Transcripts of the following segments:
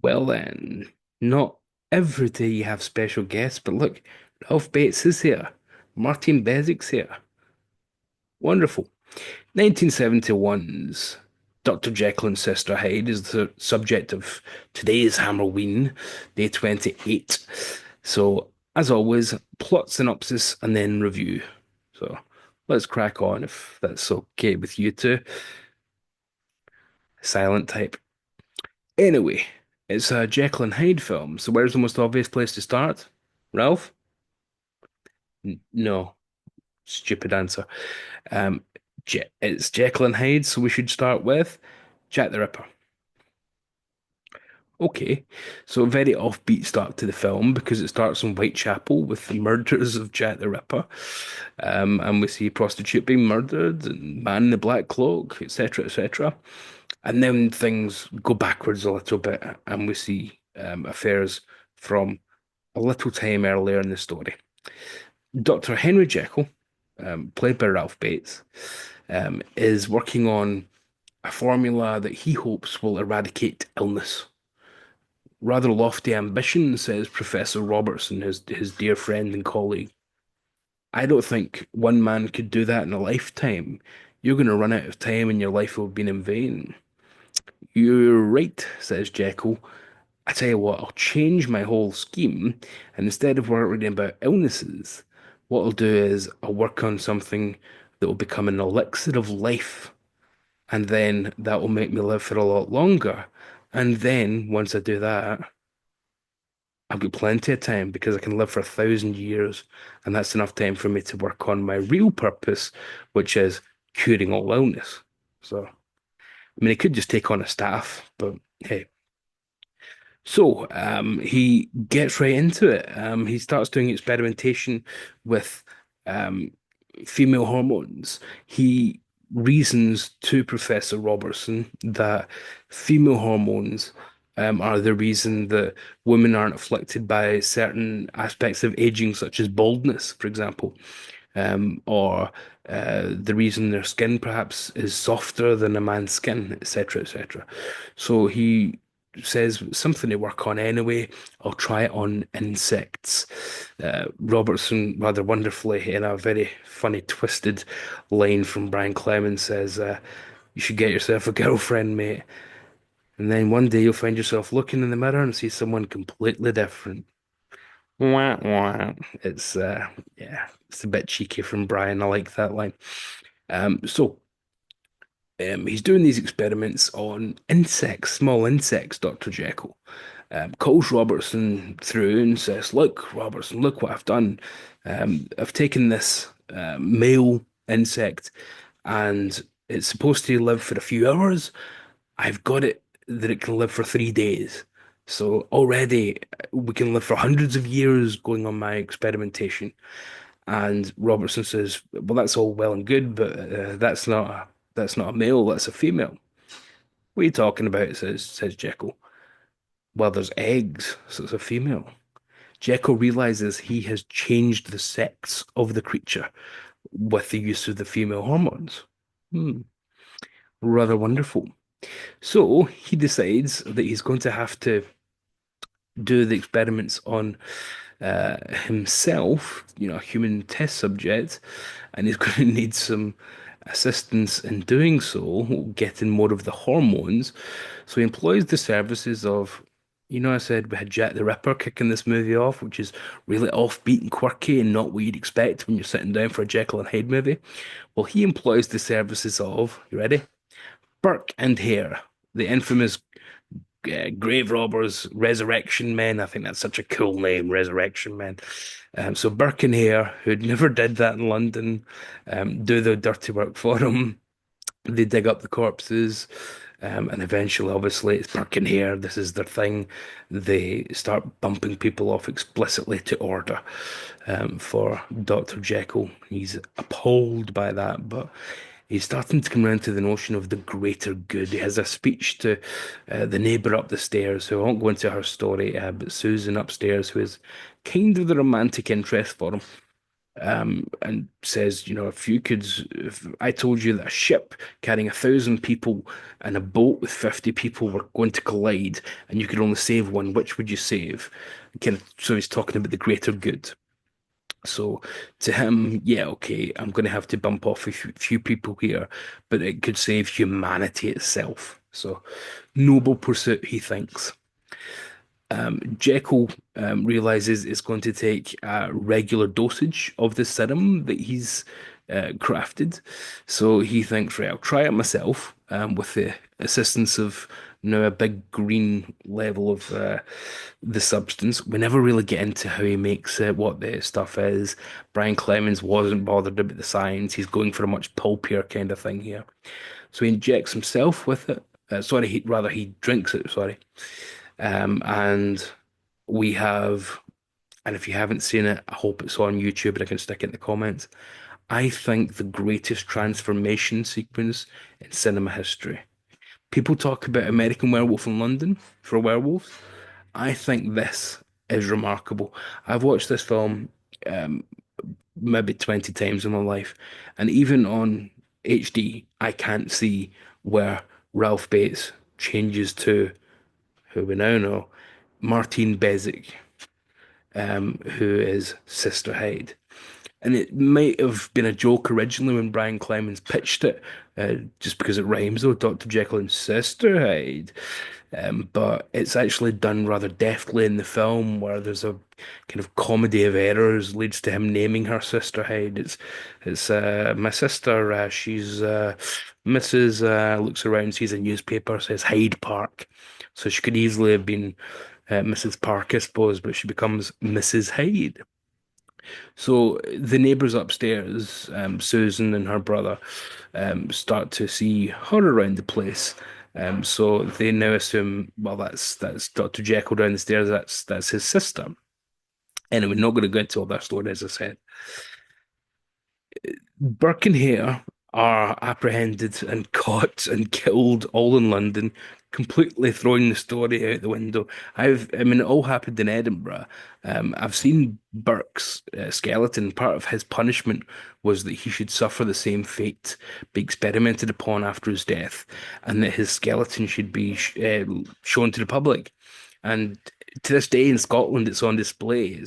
Well then, not every day you have special guests, but look, Ralph Bates is here. Martin Bezek's here. Wonderful. 1971's Dr. Jekyll and Sister Hyde is the subject of today's Hammerween, day 28. So, as always, plot synopsis and then review. So, let's crack on if that's okay with you two. Silent type. Anyway, it's a Jekyll and Hyde film, so where's the most obvious place to start? Ralph? No, stupid answer. Um, it's Jekyll and Hyde, so we should start with Jack the Ripper. Okay, so a very offbeat start to the film because it starts in Whitechapel with the murders of Jack the Ripper, and we see a prostitute being murdered and man in the black cloak, etc., etc. And then things go backwards a little bit, and we see affairs from a little time earlier in the story. Dr. Henry Jekyll, played by Ralph Bates, is working on a formula that he hopes will eradicate illness. Rather lofty ambition, says Professor Robertson, his dear friend and colleague. I don't think one man could do that in a lifetime. You're going to run out of time and your life will have been in vain. You're right, says Jekyll. I tell you what, I'll change my whole scheme, and instead of worrying about illnesses, what I'll do is I'll work on something that will become an elixir of life, and then that will make me live for a lot longer. And then once I do that, I've got plenty of time because I can live for 1,000 years, and that's enough time for me to work on my real purpose, which is curing all illness. So, I mean, he could just take on a staff, but hey. So he gets right into it. He starts doing experimentation with um, female hormones. He reasons to Professor Robertson that female hormones are the reason that women aren't afflicted by certain aspects of aging, such as baldness, for example, or the reason their skin perhaps is softer than a man's skin, etc., etc. So he says something to work on anyway. I'll try it on insects. Robertson, rather wonderfully, in a very funny, twisted line from Brian Clemens, says, "You should get yourself a girlfriend, mate." And then one day you'll find yourself looking in the mirror and see someone completely different. Wah, wah. Yeah, it's a bit cheeky from Brian. I like that line. He's doing these experiments on insects, small insects, Dr. Jekyll. Calls Robertson through and says, "Look, Robertson, look what I've done. I've taken this male insect and it's supposed to live for a few hours. I've got it that it can live for 3 days. So already we can live for hundreds of years going on my experimentation." And Robertson says, "Well, that's all well and good, but that's not a male, that's a female." "What are you talking about?" says Jekyll. "Well, there's eggs, so it's a female." Jekyll realizes he has changed the sex of the creature with the use of the female hormones. Hmm, rather wonderful. So he decides that he's going to have to do the experiments on himself, a human test subject, and he's going to need some assistance in doing so, getting more of the hormones. So he employs the services of, I said we had Jack the Ripper kicking this movie off, which is really offbeat and quirky and not what you'd expect when you're sitting down for a Jekyll and Hyde movie. Well, he employs the services of, you ready? Burke and Hare, the infamous grave robbers, resurrection men. I think that's such a cool name, resurrection men. So Burke and Hare, who'd never did that in London, do the dirty work for him. They dig up the corpses, and eventually, obviously, it's Burke and Hare. This is their thing. They start bumping people off explicitly to order for Dr. Jekyll. He's appalled by that, but he's starting to come around to the notion of the greater good. He has a speech to the neighbour up the stairs, who I won't go into her story, but Susan upstairs, who is kind of the romantic interest for him. and says, if I told you that a ship carrying 1,000 people and a boat with 50 people were going to collide and you could only save one, which would you save? So he's talking about the greater good. So to him, yeah, okay, I'm going to have to bump off a few people here, but it could save humanity itself. So noble pursuit, he thinks. Jekyll realizes it's going to take a regular dosage of the serum that he's crafted. So he thinks, right, I'll try it myself with the assistance of now a big green level of the substance. We never really get into how he makes it, what the stuff is. Brian Clemens wasn't bothered about the science. He's going for a much pulpier kind of thing here. So he injects himself with it. Rather he drinks it, sorry. And we have, and if you haven't seen it, I hope it's on YouTube and I can stick it in the comments. I think the greatest transformation sequence in cinema history. People talk about American Werewolf in London for werewolves. I think this is remarkable. I've watched this film um, maybe 20 times in my life, and even on HD, I can't see where Ralph Bates changes to who we now know, Martine Bezic, who is Sister Hyde. And it might have been a joke originally when Brian Clemens pitched it, just because it rhymes, though, Dr. Jekyll and Sister Hyde. But it's actually done rather deftly in the film, where there's a kind of comedy of errors leads to him naming her Sister Hyde. It's my sister. She's Mrs. Looks around, sees a newspaper, says Hyde Park, so she could easily have been Mrs. Park, I suppose, but she becomes Mrs. Hyde. So the neighbors upstairs, Susan and her brother, start to see her around the place. So they now assume, well, that's Dr. Jekyll down the stairs. That's his sister. Anyway, not going to go into all that story, as I said. Burke and Hare are apprehended and caught and killed all in London, completely throwing the story out the window. I mean, it all happened in Edinburgh. I've seen Burke's skeleton. Part of his punishment was that he should suffer the same fate, be experimented upon after his death, and that his skeleton should be shown to the public. And to this day in Scotland, it's on display.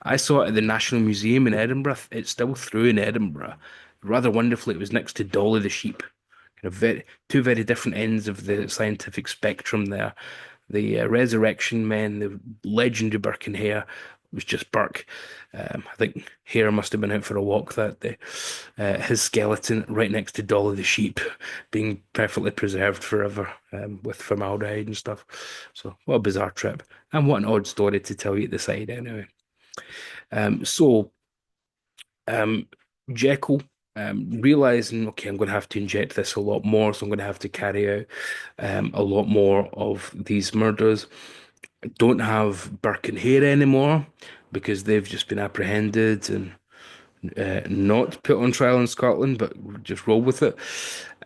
I saw it at the National Museum in Edinburgh. It's still through in Edinburgh. Rather wonderfully, it was next to Dolly the sheep. Kind of two very different ends of the scientific spectrum there. The Resurrection Men, the legend of Burke and Hare was just Burke. I think Hare must have been out for a walk that day. His skeleton right next to Dolly the sheep, being perfectly preserved forever with formaldehyde and stuff. So, what a bizarre trip. And what an odd story to tell you at the side, anyway. So, um, Jekyll, realizing, okay, I'm going to have to inject this a lot more, so I'm going to have to carry out a lot more of these murders. I don't have Burke and Hare anymore because they've just been apprehended and not put on trial in Scotland, but just roll with it.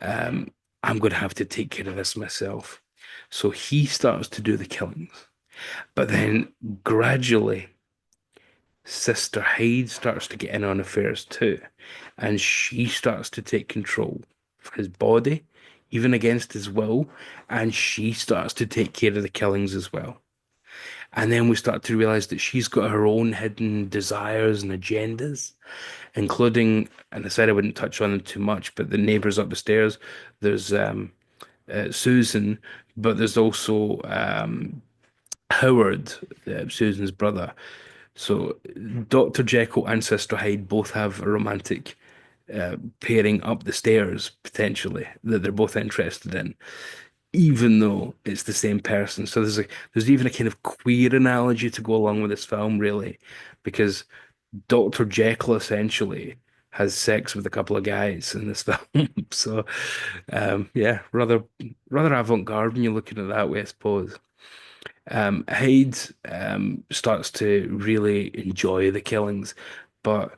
Um, I'm going to have to take care of this myself. So he starts to do the killings. But then gradually, Sister Hyde starts to get in on affairs too. And she starts to take control of his body, even against his will. And she starts to take care of the killings as well. And then we start to realize that she's got her own hidden desires and agendas, including, and I said I wouldn't touch on them too much, but the neighbors up the stairs, there's Susan, but there's also Howard, Susan's brother. So Dr. Jekyll and Sister Hyde both have a romantic pairing up the stairs, potentially, that they're both interested in, even though it's the same person. So there's even a kind of queer analogy to go along with this film, really, because Dr. Jekyll essentially has sex with a couple of guys in this film. So yeah, rather avant-garde when you're looking at it that way, I suppose. Hyde starts to really enjoy the killings, but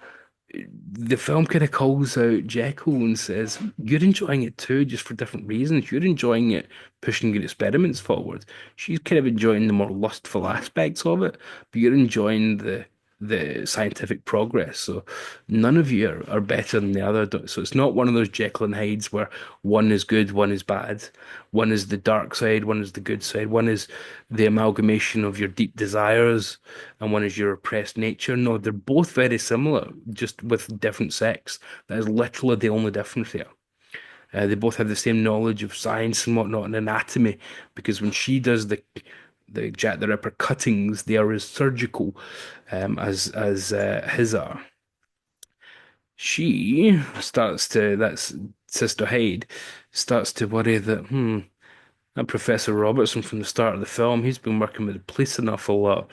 the film kind of calls out Jekyll and says, "You're enjoying it too, just for different reasons. You're enjoying it, pushing your experiments forward. She's kind of enjoying the more lustful aspects of it, but you're enjoying the scientific progress. So none of you are better than the other. So it's not one of those Jekyll and Hydes where one is good, one is bad, one is the dark side, one is the good side, one is the amalgamation of your deep desires, and one is your repressed nature. No, they're both very similar, just with different sex. That is literally the only difference here. They both have the same knowledge of science and whatnot and anatomy, because when she does the Jack the Ripper cuttings, they are as surgical as his are. She starts to, that's Sister Hyde, starts to worry that, that Professor Robertson from the start of the film, he's been working with the police an awful lot.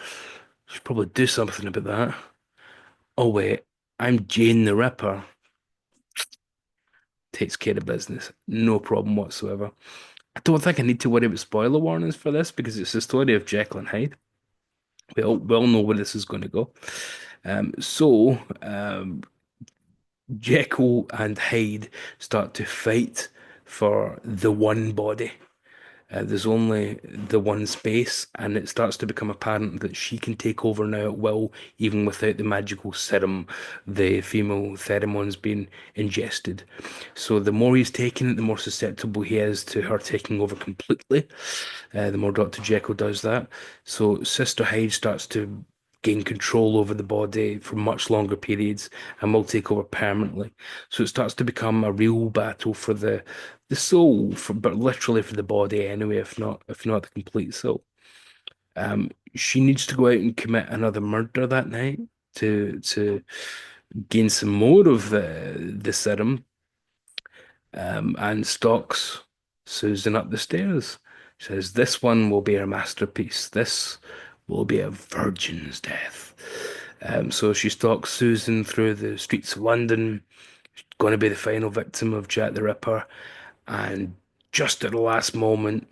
Should probably do something about that. Oh wait, I'm Jane the Ripper. Takes care of business. No problem whatsoever. I don't think I need to worry about spoiler warnings for this because it's the story of Jekyll and Hyde. We all know where this is going to go. Jekyll and Hyde start to fight for the one body. There's only the one space, and it starts to become apparent that she can take over now at will, even without the magical serum, the female pheromones being ingested. So the more he's taking it, the more susceptible he is to her taking over completely. The more Dr. Jekyll does that. So Sister Hyde starts to gain control over the body for much longer periods and will take over permanently. So it starts to become a real battle for the soul, but literally for the body anyway, if not the complete soul. She needs to go out and commit another murder that night to gain some more of the serum, and stalks Susan up the stairs. Says, "This one will be a masterpiece. This will be a virgin's death." So she stalks Susan through the streets of London, going to be the final victim of Jack the Ripper. And just at the last moment,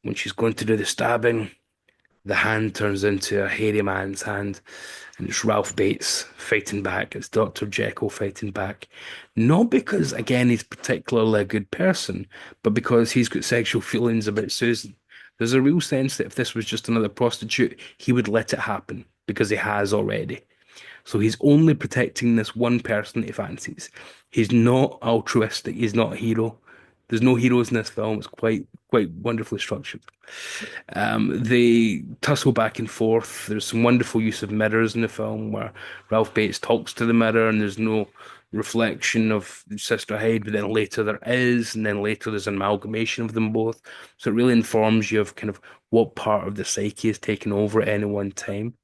when she's going to do the stabbing, the hand turns into a hairy man's hand, and it's Ralph Bates fighting back. It's Dr. Jekyll fighting back. Not because, again, he's particularly a good person, but because he's got sexual feelings about Susan. There's a real sense that if this was just another prostitute, he would let it happen because he has already. So he's only protecting this one person that he fancies. He's not altruistic. He's not a hero. There's no heroes in this film. It's quite wonderfully structured. They tussle back and forth. There's some wonderful use of mirrors in the film where Ralph Bates talks to the mirror and there's no reflection of Sister Hyde, but then later there is, and then later there's an amalgamation of them both. So it really informs you of kind of what part of the psyche is taken over at any one time.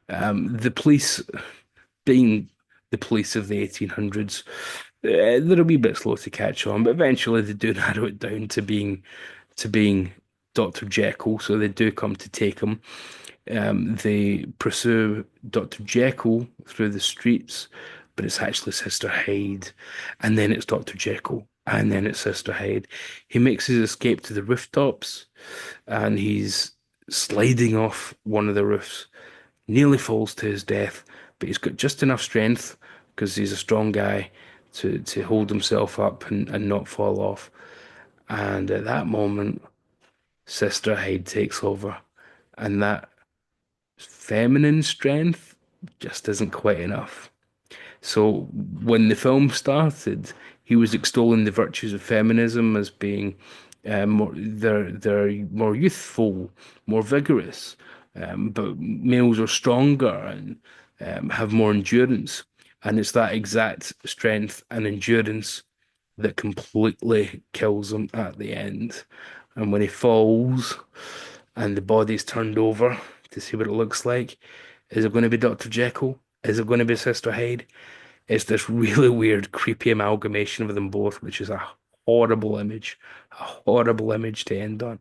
The police, being the police of the 1800s, they're a wee bit slow to catch on, but eventually they do narrow it down to being Dr. Jekyll, so they do come to take him. They pursue Dr. Jekyll through the streets, but it's actually Sister Hyde, and then it's Dr. Jekyll, and then it's Sister Hyde. He makes his escape to the rooftops, and he's sliding off one of the roofs, nearly falls to his death, but he's got just enough strength because he's a strong guy to hold himself up and not fall off. And at that moment, Sister Hyde takes over, and that feminine strength just isn't quite enough. So when the film started, he was extolling the virtues of feminism as being they're more youthful, more vigorous, but males are stronger and have more endurance. And it's that exact strength and endurance that completely kills him at the end. And when he falls and the body's turned over to see what it looks like, is it going to be Dr. Jekyll? Is it going to be Sister Hyde? It's this really weird, creepy amalgamation of them both, which is a horrible image to end on.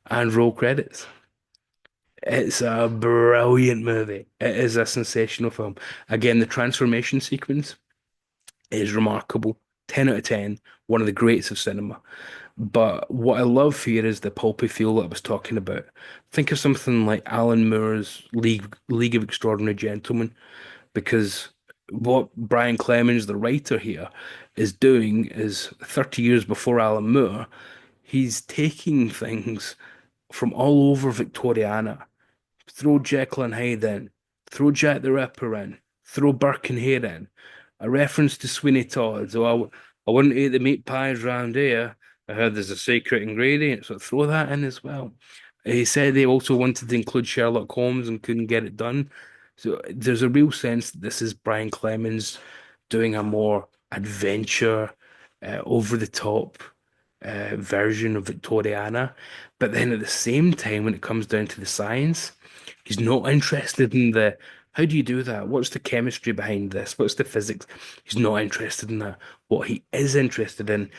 And roll credits. It's a brilliant movie. It is a sensational film. Again, the transformation sequence is remarkable. 10 out of 10, one of the greats of cinema. But what I love here is the pulpy feel that I was talking about. Think of something like Alan Moore's League of Extraordinary Gentlemen, because what Brian Clemens, the writer here, is doing is 30 years before Alan Moore, he's taking things from all over Victoriana. Throw Jekyll and Hyde in. throw Jack the Ripper in, throw Burke and Hare in, a reference to Sweeney Todd. I wouldn't eat the meat pies round here. I heard there's a secret ingredient, so throw that in as well. He said they also wanted to include Sherlock Holmes and couldn't get it done. So there's a real sense that this is Brian Clemens doing a more adventure, over the top version of Victoriana. But then at the same time, when it comes down to the science, he's not interested in the how do you do that? What's the chemistry behind this? What's the physics? He's not interested in that. What he is interested in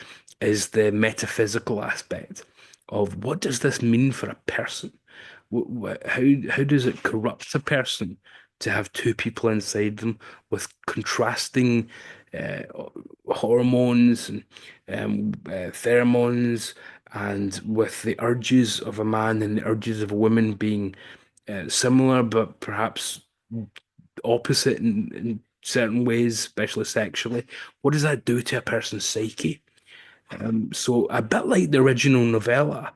is the metaphysical aspect of what does this mean for a person? How does it corrupt a person to have two people inside them with contrasting uh, hormones and pheromones, and with the urges of a man and the urges of a woman being similar, but perhaps opposite in certain ways, especially sexually. What does that do to a person's psyche? So a bit like the original novella,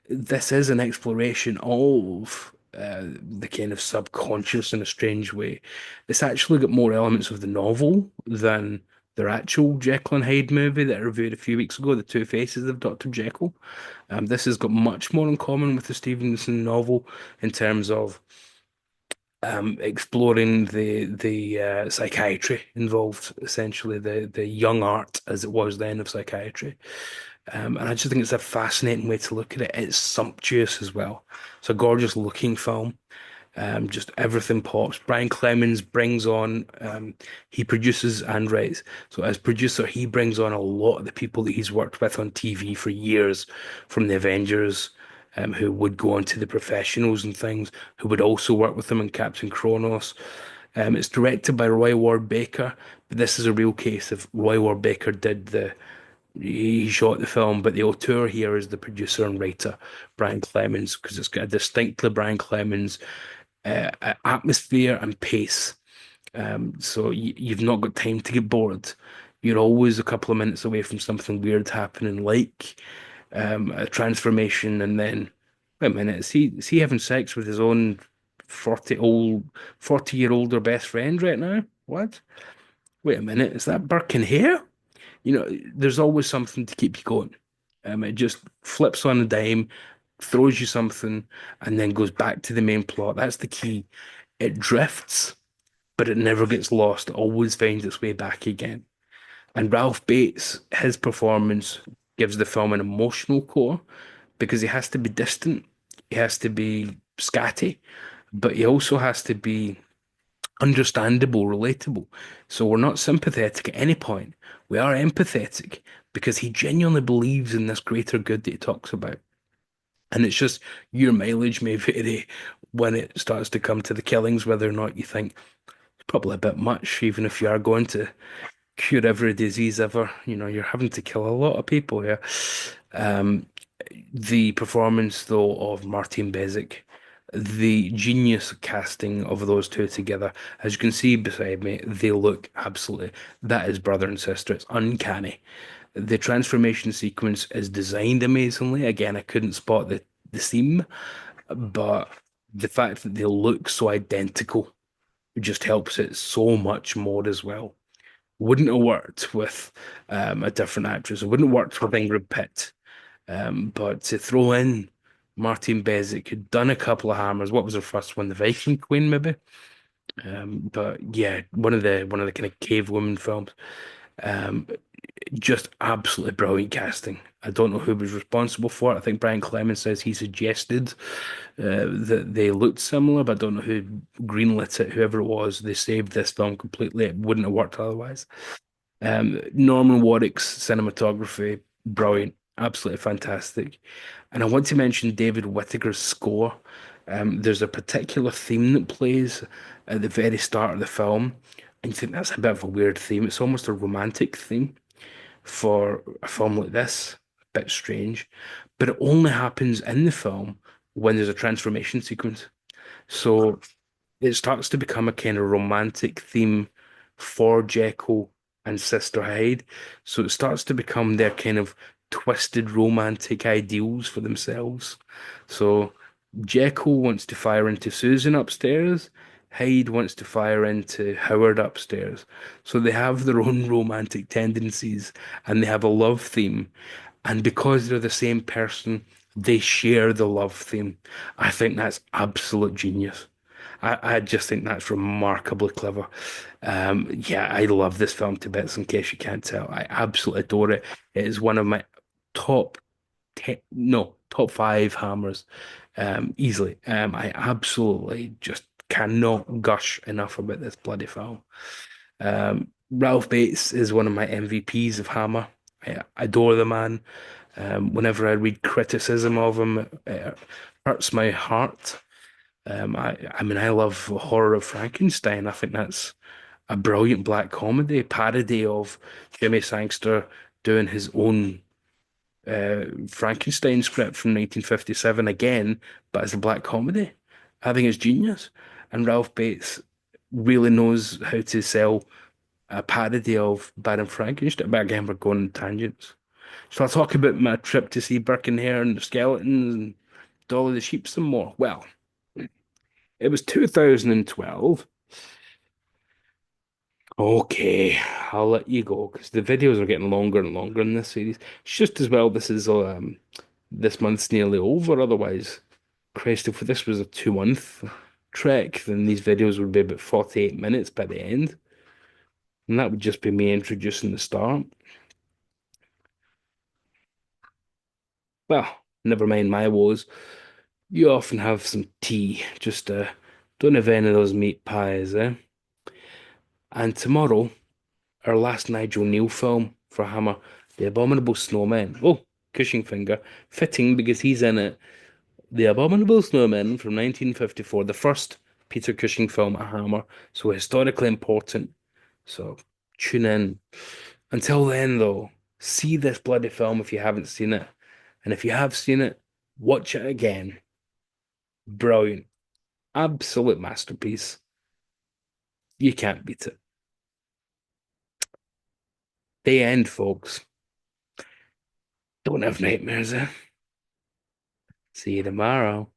this is an exploration of the kind of subconscious in a strange way. It's actually got more elements of the novel than their actual Jekyll and Hyde movie that I reviewed a few weeks ago, The Two Faces of Dr. Jekyll. This has got much more in common with the Stevenson novel in terms of exploring the psychiatry involved, essentially the young art as it was then of psychiatry. And I just think it's a fascinating way to look at it. It's sumptuous as well. It's a gorgeous looking film. Just everything pops. Brian Clemens brings on, he produces and writes. So as producer, he brings on a lot of the people that he's worked with on TV for years, from the Avengers, who would go on to the professionals and things, who would also work with him in Captain Kronos. It's directed by Roy Ward Baker, but this is a real case of Roy Ward Baker did he shot the film, but the auteur here is the producer and writer, Brian Clemens, because it's got a distinctly Brian Clemens atmosphere and pace. So you've not got time to get bored. You're always a couple of minutes away from something weird happening, like a transformation, and then wait a minute, is he having sex with his own 40-year older best friend right now? What? Wait a minute, is that Burke and Hare? There's always something to keep you going. It just flips on a dime, throws you something, and then goes back to the main plot. That's the key. It drifts, but it never gets lost. It always finds its way back again. And Ralph Bates, his performance gives the film an emotional core because he has to be distant, he has to be scatty, but he also has to be understandable, relatable. So we're not sympathetic at any point. We are empathetic because he genuinely believes in this greater good that he talks about. And it's just your mileage may vary when it starts to come to the killings, whether or not you think it's probably a bit much, even if you are going to cure every disease ever. You're having to kill a lot of people here. Um, the performance, though, of Martin Bezic, the genius casting of those two together, as you can see beside me, they look absolutely, that is brother and sister. It's uncanny. The transformation sequence is designed amazingly. Again, I couldn't spot the seam, but the fact that they look so identical just helps it so much more as well. Wouldn't have worked with a different actress. It wouldn't have worked with Ingrid Pitt. But to throw in Martin Bezic, who'd done a couple of Hammers. What was her first one? The Viking Queen, maybe. But yeah, one of the kind of cave woman films. Um, just absolutely brilliant casting. I don't know who was responsible for it. I think Brian Clemens says he suggested that they looked similar, but I don't know who greenlit it. Whoever it was, they saved this film completely. It wouldn't have worked otherwise. Norman Warwick's cinematography, brilliant, absolutely fantastic. And I want to mention David Whittaker's score. There's a particular theme that plays at the very start of the film, and you think that's a bit of a weird theme. It's almost a romantic theme for a film like this. A bit strange, but it only happens in the film when there's a transformation sequence. So it starts to become a kind of romantic theme for Jekyll and Sister Hyde. So it starts to become their kind of twisted romantic ideals for themselves. So Jekyll wants to fire into Susan upstairs. Hyde wants to fire into Howard upstairs. So they have their own romantic tendencies and they have a love theme. And because they're the same person, they share the love theme. I think that's absolute genius. I just think that's remarkably clever. Yeah, I love this film to bits, in case you can't tell. I absolutely adore it. It is one of my top 10, no, top five hammers, easily. I absolutely just cannot gush enough about this bloody film. Ralph Bates is one of my MVPs of Hammer. I adore the man. Whenever I read criticism of him, it hurts my heart. I mean, I love Horror of Frankenstein. I think that's a brilliant black comedy parody of Jimmy Sangster doing his own Frankenstein script from 1957 again, but as a black comedy. I think it's genius. And Ralph Bates really knows how to sell a parody of Baron Frankenstein. But again, we're going on tangents. So I'll talk about my trip to see Birkenhair and the skeletons and Dolly the Sheep some more. Well, it was 2012. Okay, I'll let you go because the videos are getting longer and longer in this series. It's just as well this month's nearly over. Otherwise, Christ, if this was a 2 month trek, then these videos would be about 48 minutes by the end. And that would just be me introducing the start. Well, never mind my woes. You often have some tea. Just don't have any of those meat pies, eh? And tomorrow, our last Nigel Neal film for Hammer, The Abominable Snowman. Oh, Cushing finger. Fitting because he's in it. The Abominable Snowman from 1954, the first Peter Cushing film at Hammer. So historically important. So tune in. Until then, though, see this bloody film if you haven't seen it. And if you have seen it, watch it again. Brilliant. Absolute masterpiece. You can't beat it. The end, folks. Don't have nightmares, eh? See you tomorrow.